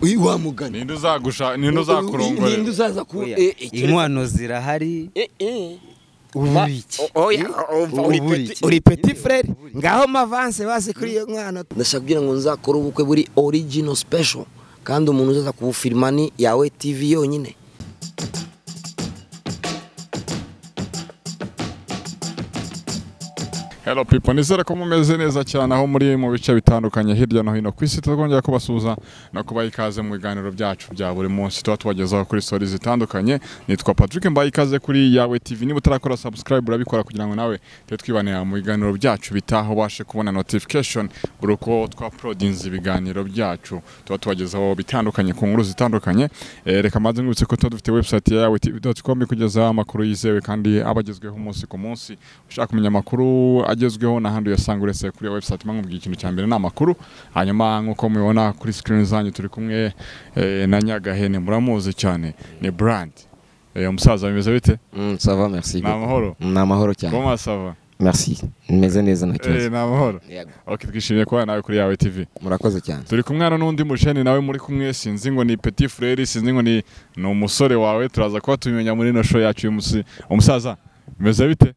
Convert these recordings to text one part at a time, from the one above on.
uyu wamugana ninde uzakurongora ninde uzaza ku inkwano zirahari uri petit frère ngaho mavanse base kuri iyo mwana ndashaka kugira ngo nzakora ubukwe buri original special kandi umuntu uzaza kubufilma ni yawe TV yonyine. Hello people, nizere ko mumeze neza cyane aho muri mu bice bitandukanye hirya no hino ku isi. Twongera kubasuhuza no kubaha ikaze mu biganiro byacu bya buri munsi tuba tubagezaho kuri stories zitandukanye. Nitwa Patrick, mbaye ikaze kuri yawe TV. Niba utarakora subscribe urabikora kugira ngo nawe twibanira mu biganiro byacu bitaho bashe kubona notification buri uko twa-uploadinze ibiganiro byacu tuba tubagezaho bitandukanye ku nkuru zitandukanye. Reka maze ngutse ko dufite website ya yawetv.com kugeza amakuru yizewe kandi abagezweho umunsi ku munsi. Ushaka kumenya amakuru agezweho na handi yasanga uretse kuri website mangubwiye ikintu cya mbere n'amakuru. Hanyuma nkuko mubibona kuri screen zanyu turi kumwe na Nyagahene, muramuzi cyane, ni brand. Umusaza bimeze bite? Ça va, merci. Namahoro. Namahoro cyane. Comment ça va? Merci. Meze neza nakize. Namahoro. Okay, twishimiye kuba nawe kuri yawe TV. Murakoze cyane. Turi kumwana n'undi mujene nawe muri kumwe, sinzi ngo ni petit frère, sinzi ngo ni umusore wawe, turaza kuba tumenya muri no show yacu y'umusi. Umusaza bimeze bite?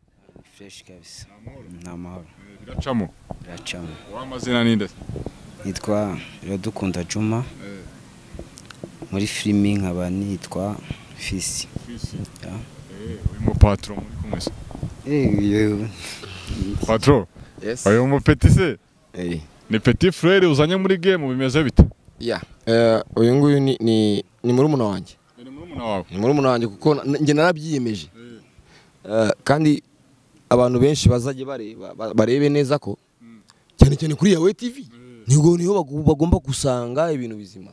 fresh kabisa. Namahoro. Biracamo. Biracamo. Wamazina ninde? Nitwa Iradukunda Juma. Muri filming nkaba nitwa Fisi. Fisi. Ya. Uyu patron muri kumwe se? Yo. Patron? Yes. Uyu mu petit se? Ni petit frère uzanye muri game bimeze bite? Yeah. Uyu nguyu ni murumuna wanjye. Ni murumuna wawe? Ni murumuna wanjye kuko nge narabyiyemeje. Kandi abantu benshi bazaje barebe neza ko cyane kuri yawe TV niho bagomba gusanga ibintu bizima.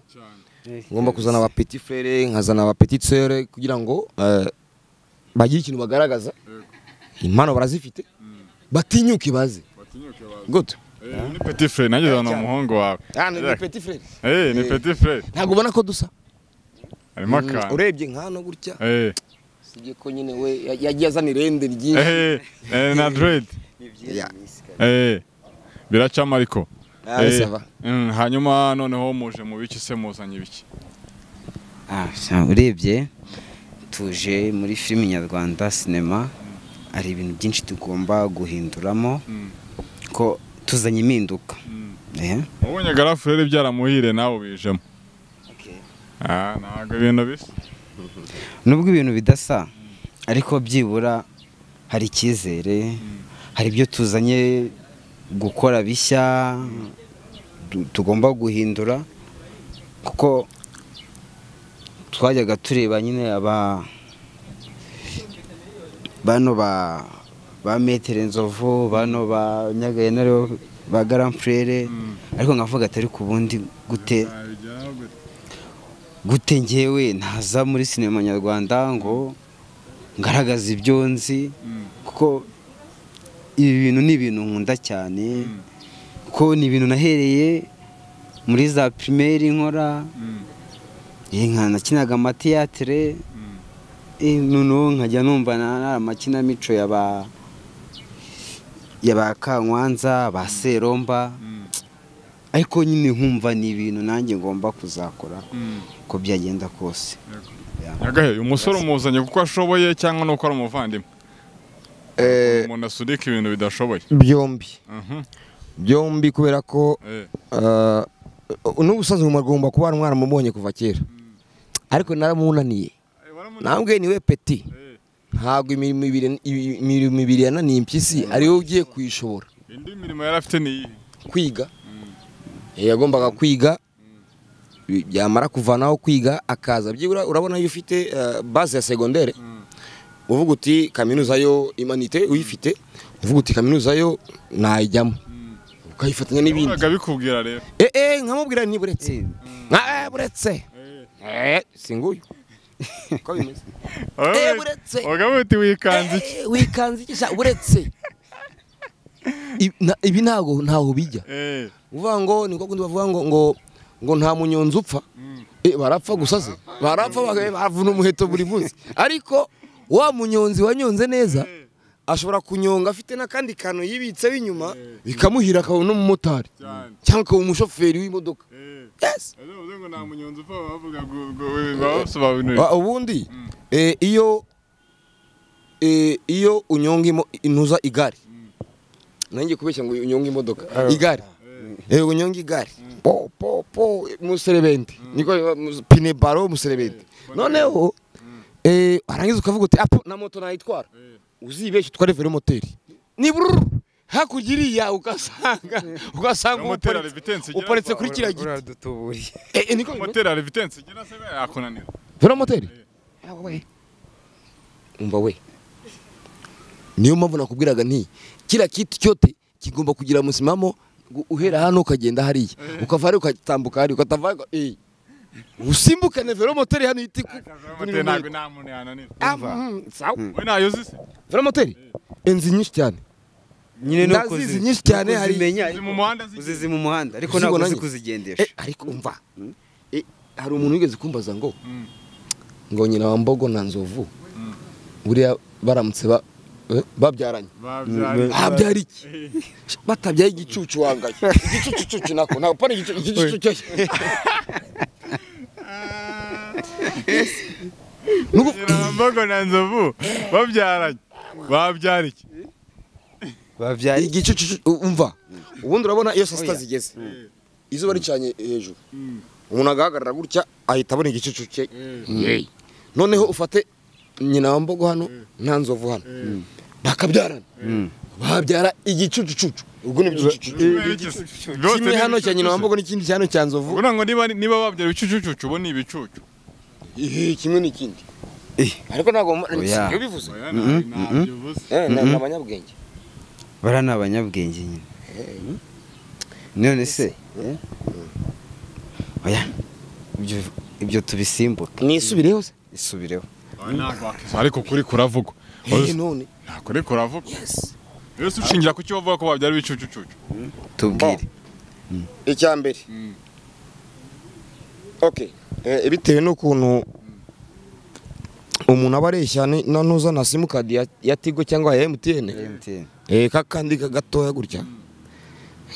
Ngomba kuzana aba petit frère, nkazana aba petite sœur kugira ngo bagire ikintu bagaragaza. Impano barazifite. Batinyuke baze. Good. Ni petit frère nanjye zana umuhungu wawe. Ni petit frère. Ni petit frère. Ntago ubona ko dusa. Arimo akana. Urebye nkano gutya. Sije ko nyine we yagiye azana irende ryinshi. Na dread. Biracamo ariko. Sava. Hanyuma noneho muje mu biki se muzanye biki? Urebye tuje muri film nyarwanda cinema, ari ibintu byinshi tugomba guhinduramo ko tuzanye impinduka. Ubonye garafurere byaramuhire nawe bijemo. Ntago ibintu bisa. Nubwo ibintu bidasa ariko byibura hari icyizere, hari ibyo tuzanye gukora bishya tugomba guhindura kuko twajyaga tureba nyine bano ba Metere Nzovu, bano ba Nyagahene, ba Grand Frère, ariko nkavuga atari ku bundi gute ngewe ntaza muri sinema nyarwanda ngo ngaragaza ibyo nzi kuko ibi bintu ni ibintu nkunda cyane kuko ni ibintu nahereye muri za primaire nkora nakinaga amateatre noneho nkajya numva n'amakinamico yaba Kankwanza, ba Seromba, ariko nyine nkumva ni ibintu nanjye ngomba kuzakora ko byagenda kose. Nyagahe umusore umuzanye kuko ashoboye cyangwa nuko ari umuvandimwe? Umuntu asudika ibintu bidashoboye. Byombi kubera ko n'ubusanzwe umugomba kuba mwaramubonye kuva kera, ariko naramunaniye. Nambwe niwe petit. Ntago imirimo ibiri yananiye impyisi ariyo ugiye kwishobora. Indi mirimo yarafite ni kwiga. Yagombaga kwiga, byamara kuvanaho kwiga akaza byibura urabona iyo ufite base ya secondaire uvuga uti kaminuza yo imanite uyifite, uvuga uti kaminuza yo nayijyamo ukayifatanya n'ibindi. Agabikubwira rero. Nkamubwira ni buretse. Buretse. Singuyu. Ko bimeze. Buretse. Ugabuti wikanze iki buretse. Ibi ntaho bijya. Uvuga ngo niko kundi bavuga ngo nta munyonzi upfa. Barapfa gusaze. Barapfa bavuna umuheto buri munsi. Ariko wa munyonzi wanyonze neza ashobora kunyonga afite nakandi kantu yibitse binyuma bikamuhira akabona umumotari cyangwa akaba umushoferi w'imodoka. yes ngo nta munyonzi upfa bavuga ngo ubundi iyo unyonga intuza igare nanjye kubeshya ngo unyonga imodoka igare unyonga igare po muserebenti niko pine baro muserebenti noneho arangiza ukavuga uti apo na moto nayitwara uzibeshye utware velomoteri niburu hakurya iriya ugasanga uparitse kuri kiriya giti niko moteri ari vitence igira se yakunanira velomoteri umva we niyo mpamvu nakubwiraga nti kira kiti cyote kigomba kugira musimamo uhera hano ukagenda hariya ukava ari ukatambuka hari ukatava usimbukane velomoteri hano iti moteri ntabwo nta muntu yananira we nayo zise velomoteri enzi nyinshi cyane nyine no kuzizi nyinshi cyane hari uzizi mu muhanda ariko ntabwo uzi kuzigendesha ariko umva hari umuntu wigeze kumbaza ngo nyina wa Mbogo na Nzovu buriya baramutse babyaranye babyara iki batabyaye igicucu wangaye igicucu nako ntabwo pana igicucu cyose Mbogo na Nzovu babyaranye babyara iki babyara igicucu umva ubundi urabona iyo sasta zigeze izuba ricanye hejuru umuntu agahagarara gutya ahita abona igicucu cye noneho ufate nyina wa Mbogo hano nta Nzovu hano bakabyarana babyara igicucu ubwo ni igicucu kimwe hano cya nyina wa Mbogo n'ikindi cyano cya Nzovu ubona ngo niba babyara ibicucu ubo ni ibicucu kimwe n'ikindi ariko ntabwo bivuze ni abanyabwenge bara ni abanyabwenge nyine none se oya ibyo tubisimbuka nisubireho se isubireho ariko kuri kuravugwa none kuri kuravugwa yose ushingira ku cyo bavuga ko babyara ibicucu tubwire icya mbere okay bitewe n'ukuntu umuntu aba areshya n'uzana simukadi ya Tigo cyangwa ya MTN kakandi gatoya gutya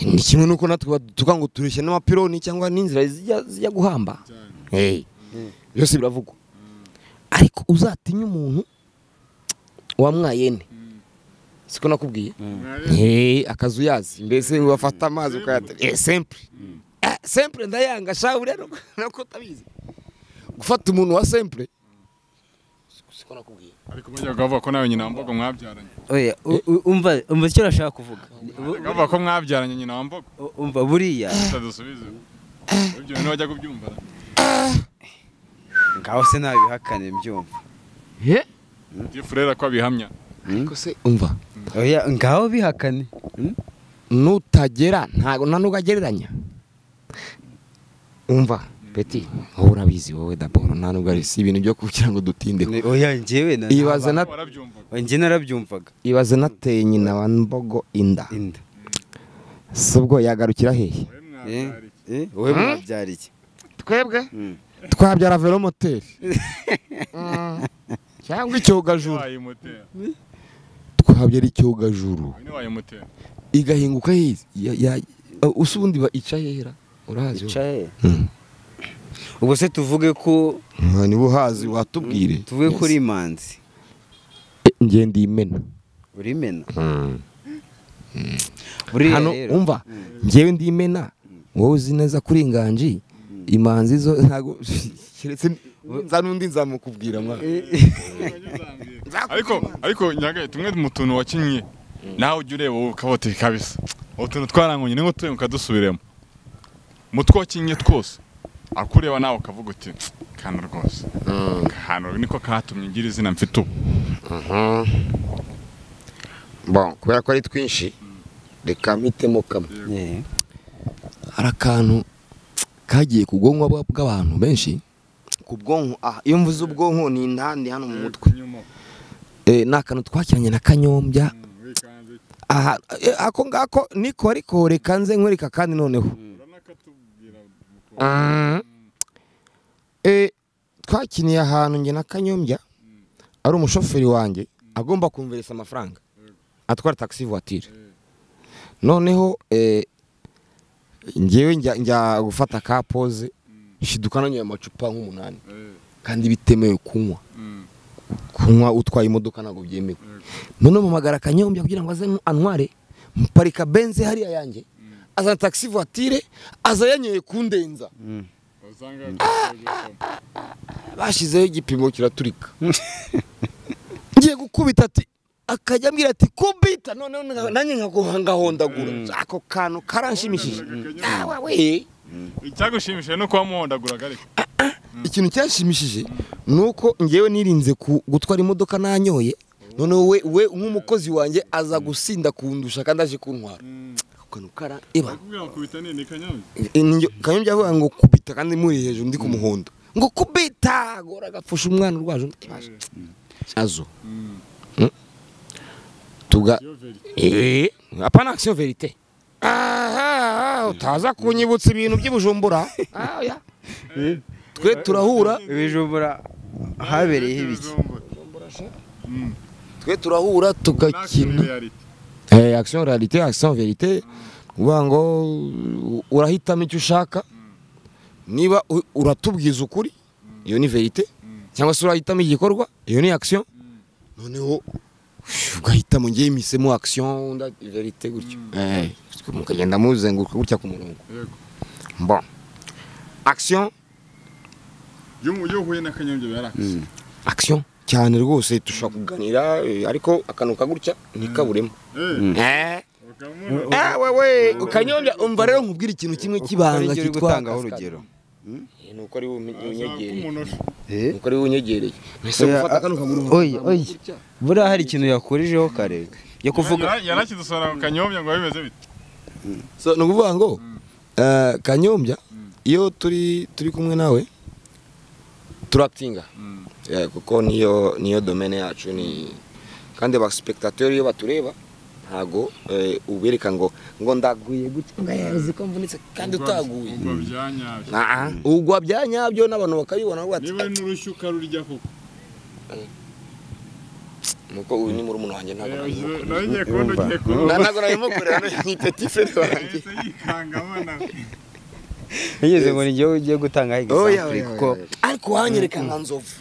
ni kimwe nuko natwe tuvuga ngo tureshya n'amapironi cyangwa n'inzira zijya guhamba byose biravugwa ariko uzatinya umuntu wamwayene siko nakubwiye akazu yazi mbese wafata amazi ukayatera sempre ndayanga shabu rero nako utabizi gufata umuntu wa sempre siko nakubwiye ariko bajya bavuga ko nawe nyina wa Mbogo mwabyaranye oya umva icyo urashaka kuvuga bavuga ko mwabyaranye nyina wa Mbogo umva buriya dusubize ibyo bintu bajya kubyumva ngaho se nabihakane mbyumva frere ko abihamya ariko se umva oya ngaho bihakane nutagera ntago nanugagereranya umva Peti wowe urabizi wowe daboro nta nubwo ari si ibintu byo kugira ngo dutinde oya njyewe njye narabyumvaga ibaze nateye nyina wa Mbogo inda subwo yagarukira hehe wowe mwabyara iki twebwe twabyara velomoteri cyangwa icyogajuru twabyara icyogajuru igahinguka hizi usubundi ica hera urahazi ubwo se tuvuge ko niba uhazi watubwire tuvuge ko uri imanzi ngenda imena uri imena hano umva njyewe ndi imena wowe uzi neza kuri inganji imanzi zo ntago keretse nza nundi nzamukubwira mwa ariko nyagaye tumwe mu tuntu wakinye nawe ujye ureba wowe ukabotera kabisa utuntu twarangonye ningo tuye ukadusubiremo mutwe wakinye twose akureba nawe ukavuga uti kana rwose hano niko katumye ngira izina mfite ubu bon kubera ko ari twinshi reka mitemo kamwe hari akantu kagiye ku bwonko bw'abantu benshi ku bwonko iyo mvuze ubwonko ni indandi hano mu mutwe ni akantu twakiranye na Kanyombya ako ngako niko ariko reka nze nkwereka kandi noneho twakiniye ahantu njye na Kanyombya ari umushoferi wanjye agomba kumveresa amafaranga atwara taxi voiture noneho ngewe njya gufata ka pose shiduka nanyoye amacupa nk'umunani kandi bitemewe kunywa utwaye imodoka ntabwo byemewe none mpamagara Kanyombya kugira ngo aze antware muparika benze hariya yanjye azana taxi voiture aza yanyoye kundenza bashizeho igipimo kiraturika ngiye gukubita ati akajya ambwira ati kubita none nanjye nkagahondagura ako kantu karanshimishije we icyagushimishije no kuba muhondagura ariko ikintu cyashimishije nuko ngewe nirinze gutwara imodoka nanyoye none we nk'umukozi wanjye aza gusinda kundusha kandi aje kuntwara kantu kara eba kubita nini Kanyombya Kanyombya avuga ngo kubita kandi muri hejuru ndi ku muhondo ngo kubita gora gapfusha umwana urwaje azo tuga apana action vérité utaza kunyibutsa ibintu by'Ibujumbura twe turahura Ibijumbura habereyeho ibiki twe turahura tugakina action réalité action vérité uvuga ngo urahitamo icyo ushaka niba uratubwiza ukuri iyo ni vérité cyangwa se urahitamo igikorwa iyo ni action noneho ugahitamo ngiye misemo action nda vérité gutyo mukagenda muzenguruka gutya ku murongo bon action yo huye na Kanyombya barakoze action cyane rwose tushaka kuganira ariko akanuka gutya nikaburemo wewe Kanyombya umva rero nkubwira ikintu kimwe kibanga kitwa urugero nuko ari unyegereye nuko ari unyegereye mbese gufata akanuka guru oya bura hari ikintu yakurijeho kare yo kuvuga yarakidusora Kanyombya ngo bimeze bite so no kuvuga ngo Kanyombya iyo turi kumwe nawe turactinga kuko niyo domaine yacu ni kandi ba spectateur iyo batureba ntago ubereka ngo ndaguye gutya uzi ko mvunitse kandi utaguye ugwa byanyabyo n'abantu bakabibona ngo ati niba n'urushyuka rurya koko nuko uyu ni muri umuntu wanjye ntago nagiye kubona ntago nabimukorera ni petit frère wanjye yikangamana yigeze ngo ni ugiye gutanga example kuko ariko wanyereka nka nzovu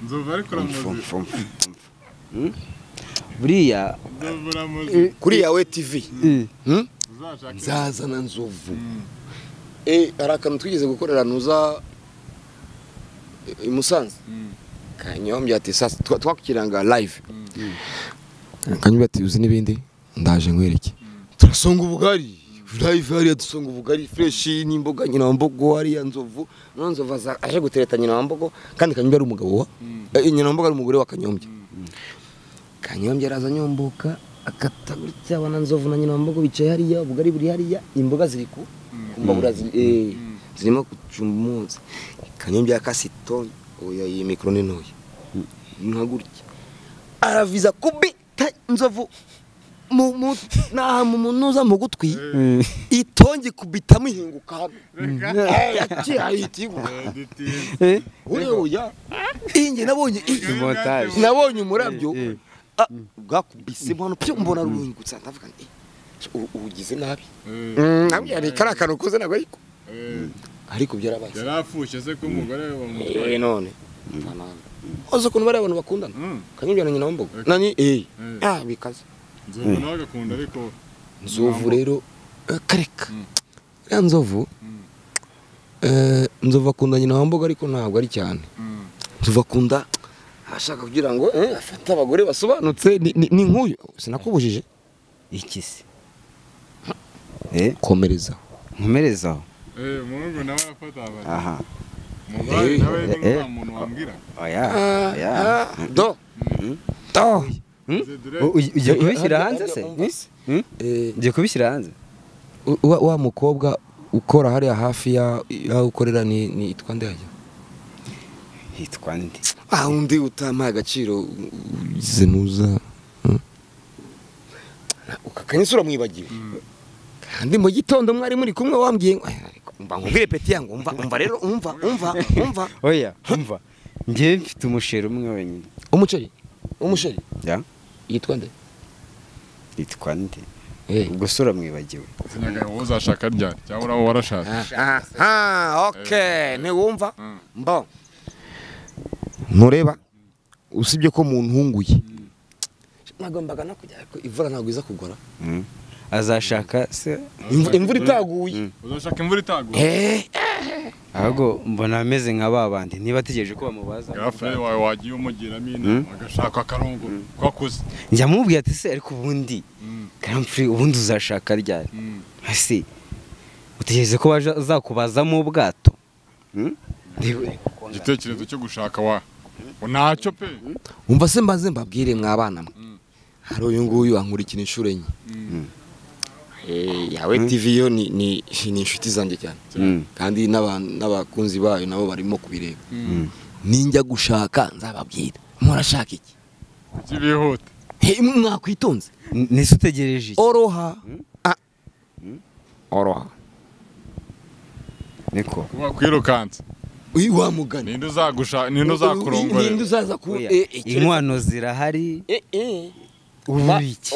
nzovu ariko ramuzi buriya kuri yawe TV nzazana nzovu hari akantu twigeze gukorera nuza i Musanze Kanyombya ati sasa twakukiranga live Kanyombya ati uzi n'ibindi ndaje nkwereke turasonga ubugari live hariya dusonga ubugari fresh n'imboga nyina wambogo hariya nzovu nzovu aje gutereta nyina wambogo kandi Kanyombya ari umugabo wa nyina wambogo ari umugore wa Kanyombya Kanyombya araza nyomboka akatagurutse abana nzovu na nyina wambogo bicaye hariya ubugari buri hariya imboga ziri ku mbabura zirimo kucumba umunsi Kanyombya yakasito oya iyi micro ni ntoya nkagurutse araviza kubita nzovu mu nuza mu gutwi itongi kubita muhinguka hano yakihayitiguka oya inge nabonye umurabyo bwakubise mbona pyo mbona ruhingutse ndavuga nti ugize nabi nabyo ari karakano koze nago ariko byarabaye yarafushe se ko umugore wa none ozo kuntu bari abantu bakundana Kanyombya na nyina wambogo nani bikaze nzovu nawe agakunda ariko nzovu rero kareka ya nzovu akunda nyina wambogo ariko ntabwo ari cyane nzovu akunda ashaka kugira ngo afate abagore basobanutse ni nk'uyu sinakubujije iki se komerezaho nkomerezaho umuhungu nawe afata abagore aha umugore nawe ni umuntu wambwira oya do ugiye kubishyira hanze se ugiye kubishyira hanze wa mukobwa ukora hariya hafi ya ukorera ni itwa nde hajya hitwa nde undi utamaye agaciro ugize nuza ukakanyisura mwibagiwe kandi mu gitondo mwari muri kumwe wambwiye mba nkubwire peti yangu umva rero umva oya umva ngiye mfite umusheri umwe wenyine umusheri ya yitwa nde gusa uramwibagiwe. Sinyaga wowe uzashaka ryari cyangwa uraba warashatse. Okay ntiwumva mbo ntureba usibye ko mu ntunguye nagombaga no kujya ko ivura ntabwo iza kugora azashaka se imvura itaguye uzashaka imvura itaguye ahubwo mbona ameze nka babandi niba ategereje ko bamubaza girlfriend wawe wagiye umugiramo inama agashaka akarongo kwakuze njya mubwira ati se ariko ubundi girlfriend ubundi uzashaka ryari hasi utegereze ko bazakubazamo ubwato igitekerezo cyo gushaka wa ntacyo pe umva se mbaze mbabwire mwabana mwe hari uyu nguyu ankurikira inshuro enye yawe TV yo ni inshuti zanjye cyane kandi n'abakunzi bayo nabo barimo kubireba ninjya gushaka nzababwira murashaka iki kibihuta mwakwitonze nise utegereje iki oroha oroha niko wakwirukanze wa mugani ninde uzakurongorera ninde uzaza ku inkwano zirahari uburiki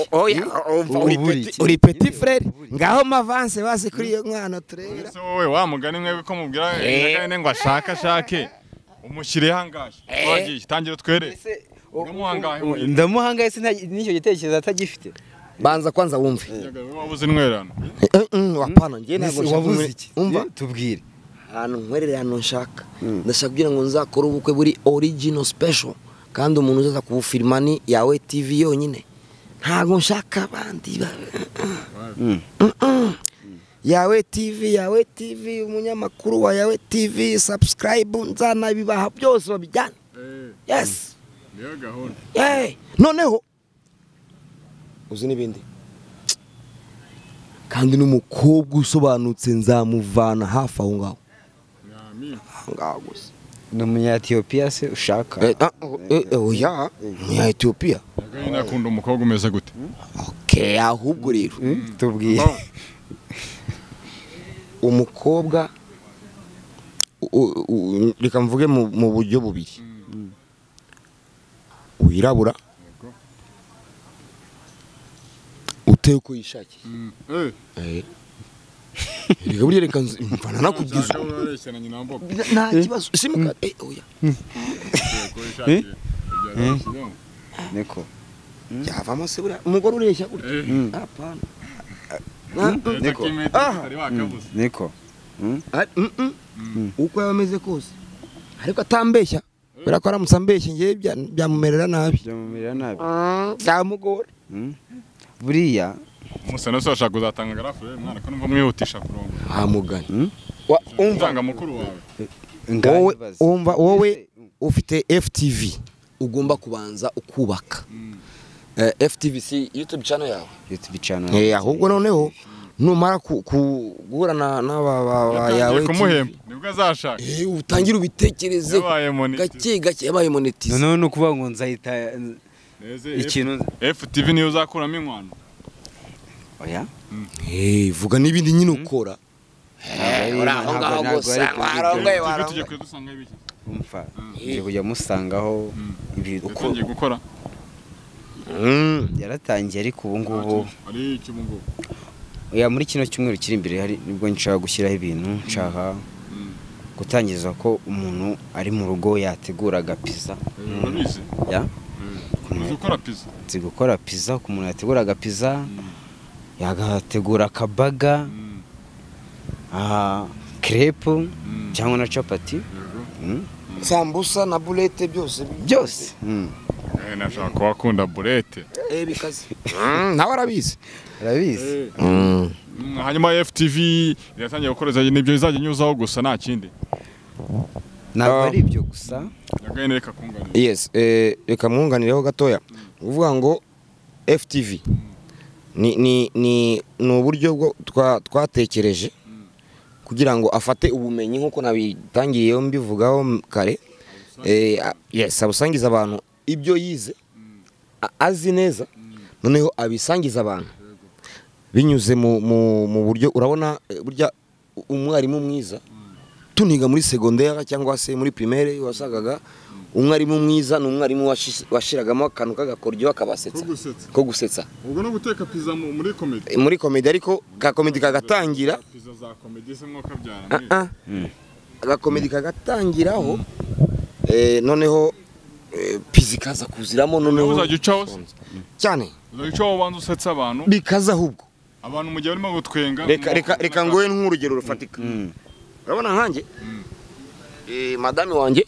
uri petit frère ngaho mavanse base kuri iyo nkwano turera ese wowe wa mugani mwebwe ko mubwira ngane ngo ashake umushyire hangaje wagiye tangira twere ndamuhangaye se n'icyo gitekerezo atagifite banza kwanza wumve wabuze intwerano wapana ngiye ntabwo wabuze iki umva tubwire ahantu nkwerere hano nshaka ndashaka kugira ngo nzakore ubukwe buri original special kandi umuntu uzaza kubufilima ni yawe TV yonyine ntago nshaka abandi yawe TV umunyamakuru wa yawe TV subscribe nzanabibaha byose babijyana yes niyo gahunda noneho uzi n'ibindi kandi n'umukobwa usobanutse nzamuvana hafi aho ngaho ngaho gusa ni umunya-Ethiopia se ushaka oya umunya-Ethiopia nakunda umukobwa umeze gute okay ahubwo rero tubwiye umukobwa reka mvuge mu buryo bubiri wirabura uteye uko yishakiye reka buriya reka mfana nakubwiza nta kibazo simuka oya niko yavamo se buriya umugore ureshya gutya apana niko uko yaba ameze kose ariko atambeshya kubera ko aramutse ambeshye ngewe byamumerera nabi byamugora buriya umusana se washaka kuzatanga girlfriend mwana ko numva mwihutisha kurongo mugani umva mukuru wawe wowe ufite FTV ugomba kubanza ukubaka FTV si YouTube channel yawe ahubwo noneho numara guhura n'aba yawe kumuhemba nibwo azashaka utangira ubitekereze gake yabaye monetize none no kuvuga ngo nzahita ikintu FTV niyo uzakuramo inkwano oya vuga n'ibindi nyine ukora umfa ngiye kujya musangaho ibintu uko gukora yaratangiye ariko ubu ngubu muri kino cyumweru kiri imbere hari nibwo nshaka gushyiraho ibintu nshaka gutangiza ko umuntu ari mu rugo yateguraga pizza gukora pizza ku muntu yateguraga pizza yagategura akabaga crepe cyangwa na chapati sambusa na bulete byose nashaka ko wakunda bulete bikaze nawe arabizi hanyuma FTV iratangiye gukoreza nibyo izajya nyuzaho gusa nta kindi ntabwo ari ibyo gusa reka kunganira yes reka mwunganireho gatoya uvuga ngo FTV ni uburyo twatekereje kugira ngo afate ubumenyi nk'uko nabitangiyeho mbivugaho kare yes abusangiza abantu ibyo yize azi neza noneho abisangiza abantu binyuze mu buryo urabona burya umwarimu mwiza tuniga muri secondaire cyangwa se muri primaire wasagaga umwarimu mwiza ni umwarimu washiragamo akantu k'agakoryo akabasetsa ko gusetsa ubwo no guteka pizza muri comedy muri comedy ariko ka comedy kagatangira pizza za comedy se mwo kabyara aga comedy kagatangiraho noneho pizza kaza kuziramo noneho uzajya ucaho cyane uzajya ucaho banza usetsa abantu bikaza ahubwo abantu mu gihe barimo gutwenga reka ngoye nk'urugero rufatika urabona nkanjye madame wanjye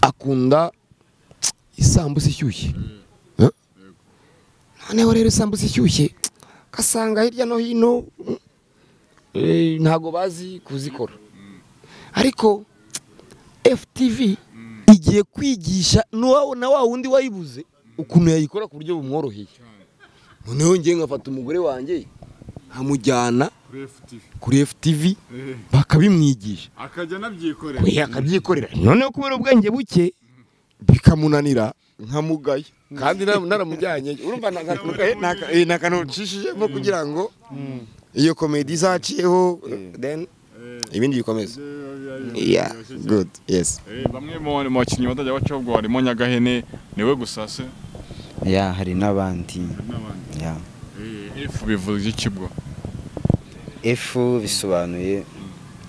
akunda isambusa ishyushye noneho rero isambusa ishyushye kasanga hirya no hino ntago bazi kuzikora ariko FTV igiye kwigisha na wa wundi wayibuze ukuntu yayikora ku buryo bumworoheye noneho ngiye nkafata umugore wanjye nkamujyana kuri FTV bakabimwigisha akajya nabyikorera akabyikorera noneho kubera ubwenge buke bikamunanira nkamugaya kandi naramujyanye urumva nakantu nshishijemo kugira ngo iyo comedy izaciyeho then ibindi bikomeza yeah good yes bamwe mu bakinnyi batajya bacaho ubwo harimo Nyagahene niwe gusa se hari n'abandi F bivuze iki bwo F bisobanuye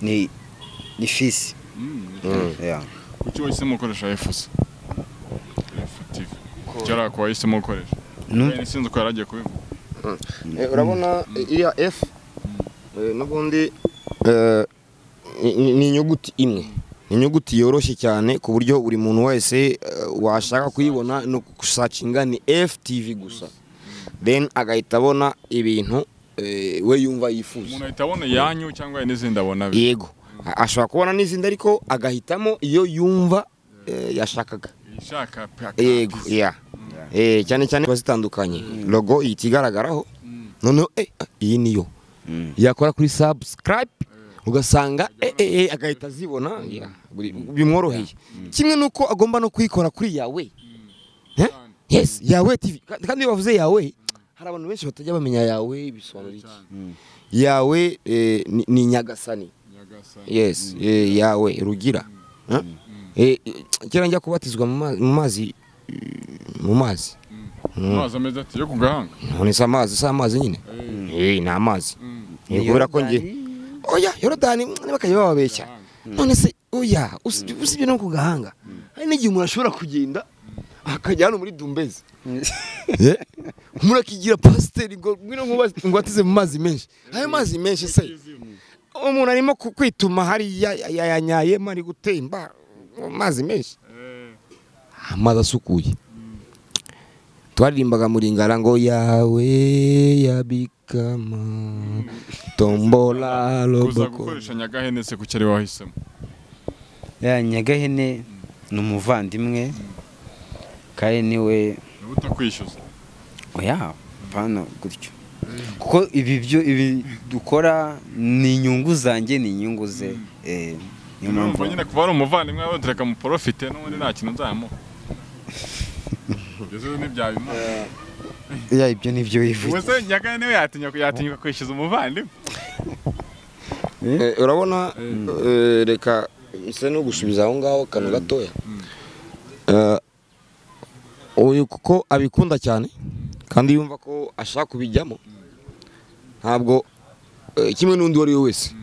ni fisi kuki wahisemo gukoresha F se FTV cyara ko wahisemo gukoresha sinzi uko yaragiye kubivuga urabona iriya F n'ubundi ni inyuguti imwe inyuguti yoroshye cyane ku buryo buri muntu wese washaka kuyibona no gusacinga ni FTV gusa then agahita abona ibintu we yumva yifuza umuntu ahita abona yanyu cyangwa n'izindi abona yego ashobora kubona n'izindi ariko agahitamo iyo yumva yashakaga yego cyane cyane bazitandukanye logo ihita igaragaraho noneho iyi niyo yakora kuri subscribe ugasanga agahita azibona bimworoheye kimwe nuko agomba no kuyikora kuri yawe yes yawe TV kandi iyo bavuze yawe hari abantu benshi batajya bamenya yawe bisobanura iki yawe ni Nyagasani yes yawe rugira kera njya kubatizwa mu mazi ameze ati yo kugahanga none se amazi nyine ni amazi kubera ko ngiye oya Yorodani bakajya bababeshya none se oya usibye no kugahanga hari n'igihe umuntu ashobora kugenda akajya hano muri Dumbezi umuntu akigira pasiteri ngo atize mu mazi menshi ayo mazi menshi se umuntu arimo kwituma hariya yayanyayemo ari gutemba amazi menshi amazi asukuye twaririmbaga muri Ngara ngo yawe yabikama tombola loboko gukoresha Nyagahene se kuki ari wahisemo Nyagahene ni umuvandimwe kandi niwe utakwishyuza oya pana gutyo kuko ibi dukora ni inyungu zanjye ni inyungu ze niyo mpamvu nyine kuba ari umuvandimwe wawe tureka mu profite n'ubundi nta kintu nzamuha ibyo ntibyabimo ibyo nibyo wivuze ubuse Nyagahene we yatinyuka kwishyuza umuvandimwe urabona reka ise no gusubiza aho ngaho kanu gatoya uyu kuko abikunda cyane kandi yumva ko ashaka kubijyamo ntabwo kimwe n'undi wari we wese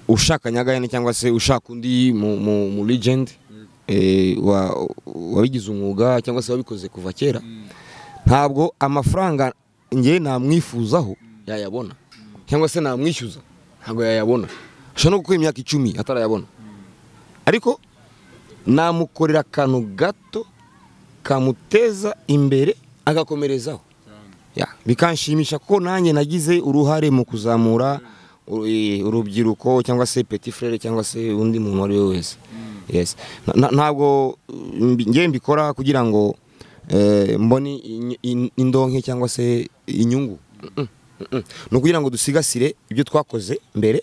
ushaka Nyagahene cyangwa se ushaka undi mu legend wabigize umwuga cyangwa se wabikoze kuva kera ntabwo amafaranga ngiye namwifuzaho yayabona cyangwa se namwishyuza ntabwo yayabona ashobora no gukora imyaka 10 atarayabona ariko namukorera akantu gato kamuteza imbere agakomerezaho bikanshimisha ko nanjye nagize uruhare mu kuzamura urubyiruko cyangwa se petit frère cyangwa se undi muntu wari we wese yes ntabwo ngiye mbikora kugira ngo mboni indonke cyangwa se inyungu no kugira ngo dusigasire ibyo twakoze mbere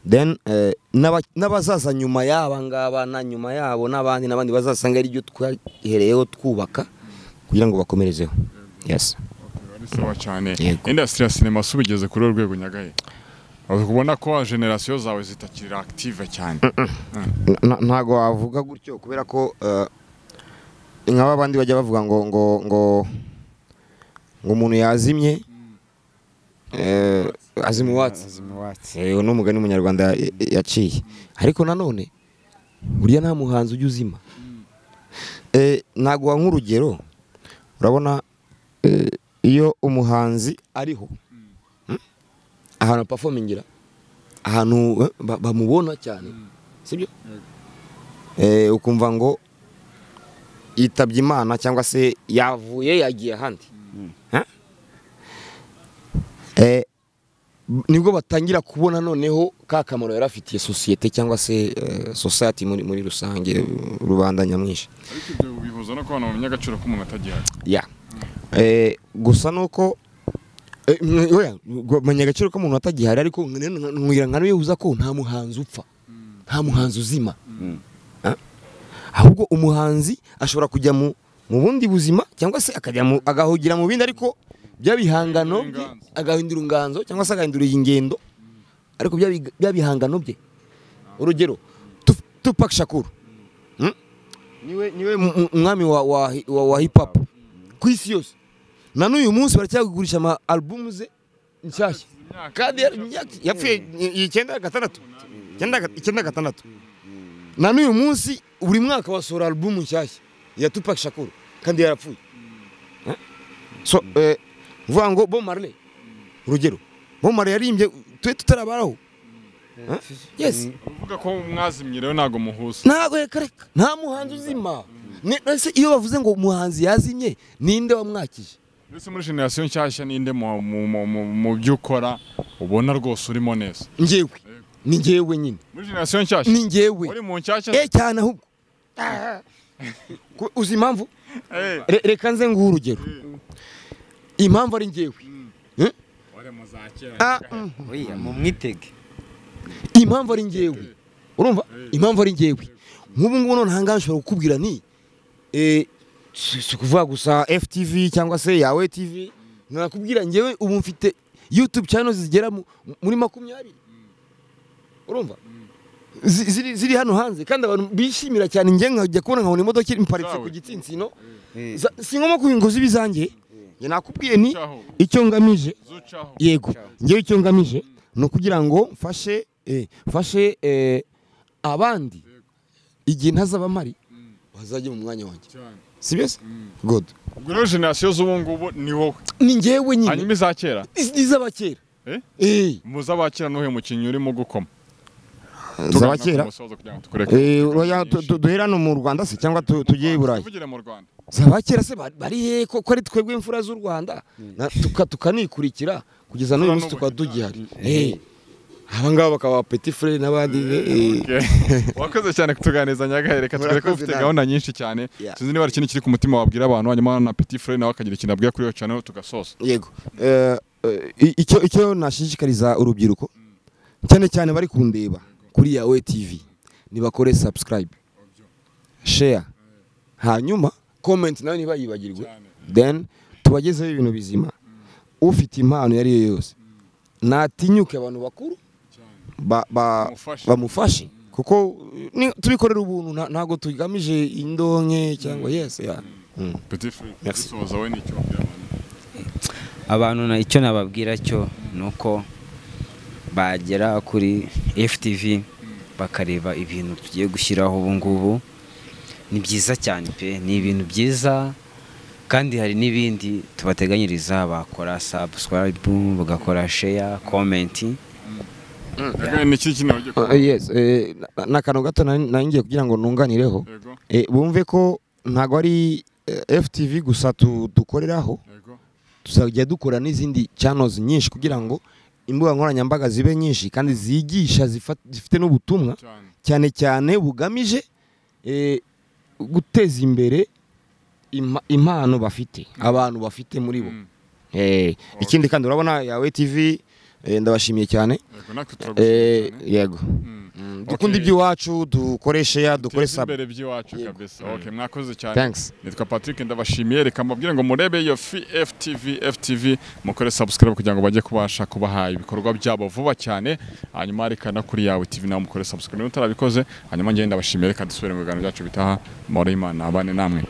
then n'abazaza nyuma yaba ngaba na nyuma yabo n'abandi bazasanga ari byo twahereyeho twubaka kugira ngo bakomerezeho yes sawa cyane industry ya cinema subigeze kuri urwego Nyagahene ubona ko generasiyo zawe zitakiri active cyane. ntago wavuga gutyo kubera ko nk'aba bandi bajya bavuga ngo umuntu yazimye azima uwatsi uno mugani w'umunyarwanda yaciye, ariko nanone burya nta muhanzi ujya uzima. ntago nk'urugero urabona iyo umuhanzi ariho ahantu performingira ahantu bamubona cyane sibyo, ukumva ngo yitabye Imana cyangwa se yavuye yagiye ahandi, nibwo batangira kubona noneho ka kamaro yarafitiye societe cyangwa se society muri rusange, rubanda nyamwinshi. Ariko ibyo bihuza no kubona mu nyagaciro ko umuntu atagihari. Gusa nuko menya agaciro ko umuntu atagihari, ariko nkwira nka bihuza ko nta muhanzi upfa, nta muhanzi uzima. Ahubwo umuhanzi ashobora kujya mu bundi buzima cyangwa se agahugira mu bindi, ariko byabihangano agahindura inganzo cyangwa se agahindura ingendo, ariko byabihangano bye. Urugero Tupac Shakur niwe umwami wa hip hop ku isi yose, na n'uyu munsi baracyagurisha ama album ze nshyashya, kandi yapfuye 96 na n'uyu munsi buri mwaka basohora album nshyashya ya Tupac Shakur kandi yarapfuye. So vuga ngo Bob Marley, urugero Bob Marley yarimbye tutarabaraho. Yes, uvuga ko mwazimye rero ntago muhuza. Ntago reka nta muhanzi uzima. Nese iyo bavuze ngo umuhanzi yazimye ninde wamwakije? Mbese muri generation nshyashya ninde mu byukora ubona rwose urimo neza? Njyewe ni njyewe nyine. Muri generation nshyashya ni njyewe. Uri mu nshyashya cyane ahubwo. Uzi impamvu? Reka nze nguhe urugero. Impamvu ari njyewe. Wari muzakera. Oya mu mwitege. Impamvu ari njyewe. Urumva? Impamvu ari njyewe. Nk'ubu ngubu none nshobora kukubwira ni si kuvuga gusa FTV cyangwa se yawe TV, nakubwira njyewe ubu mfite YouTube channel zigera muri 20. Urumva? Ziri hano hanze kandi abantu bishimira cyane, njye nkajya kubona nkabona imodoka imparitse ku gitsinsino, si ngoma kuingoza ibizange. Ye nakubwiye ni icyo ngamije. Yego, njyewe icyo ngamije no kugira ngo mfashe abandi igihe ntazaba mari bazajye mu mwanya wanjye. Sibyo? Good. Ubwo rero generation z'ubu ngubu ni wowe. Ni njyewe nyine. Hanyuma izakera? Izabakera. Muzabakera nuhe mukinyi urimo gukoma? Zabakera? Duhera no mu Rwanda se cyangwa tugiye i Burayi? Tuvugire mu Rwanda. Zabakera se bari he ko ari twebwe imfura z'u Rwanda tukanikurikira kugeza n'uyu munsi tukaba tugihari. Abangaba bakaba Petit Frere n'abandi. Wakoze cyane kutuganiriza Nyagahere, katwereka ko ufite gahunda nyinshi cyane. Sinzi niba ari ikintu kiri ku mutima wabwira abantu, hanyuma na Petit Frere nawe akagira ikintu abwira kuri yo channel tugasoza. Yego. Icyo nashishikariza urubyiruko cyane cyane bari kundeba kuri yawe TV, nibakore subscribe, share, hanyuma comment nayo nibayibagirwe, then tubagezeho ibintu bizima. Ufite impano yari yo yose natinyuke abantu bakuru bamufashe, kuko tubikorera ubuntu, ntago tugamije indonke cyangwa Petit Frere, merci. Wowe nicyo abantu icyo nababwira cyo nuko bagera kuri FTV bakareba ibintu tugiye gushyiraho ubu ngubu. Ni byiza cyane pe, ni ibintu byiza, kandi hari n'ibindi tubateganyiriza. Bakora subscribe, bagakora share, comment. Yes, nakano gato nangiye kugira ngo nunganireho, bumve ko ntago ari FTV gusa dukoreraho, tuzajya dukora n'izindi channels nyinshi kugira ngo imbuga nkoranyambaga zibe nyinshi kandi zigisha, zifite n'ubutumwa cyane cyane bugamije guteza imbere impano bafite, abantu bafite muri bo. Ikindi kandi urabona yawe TV ndabashimiye cyane Yego, natwe turagushimiye cyane. yego dukunda iby'iwacu dukore share dukore Teze sub imbere by'iwacu kabisa. Okay, mwakoze cyane. Thanks. Nitwa Patrick ndabashimiye, reka mbabwire ngo murebe iyo FTV mukore subscribe kugira ngo bajye kubasha kubaha ibikorwa byabo vuba cyane. Hanyuma reka na kuri yawe TV nawe mukore subscribe utarabikoze. Hanyuma ngende ndabashimiye, reka dusubire mu biganiro byacu bitaha. Muri Imana abane namwe.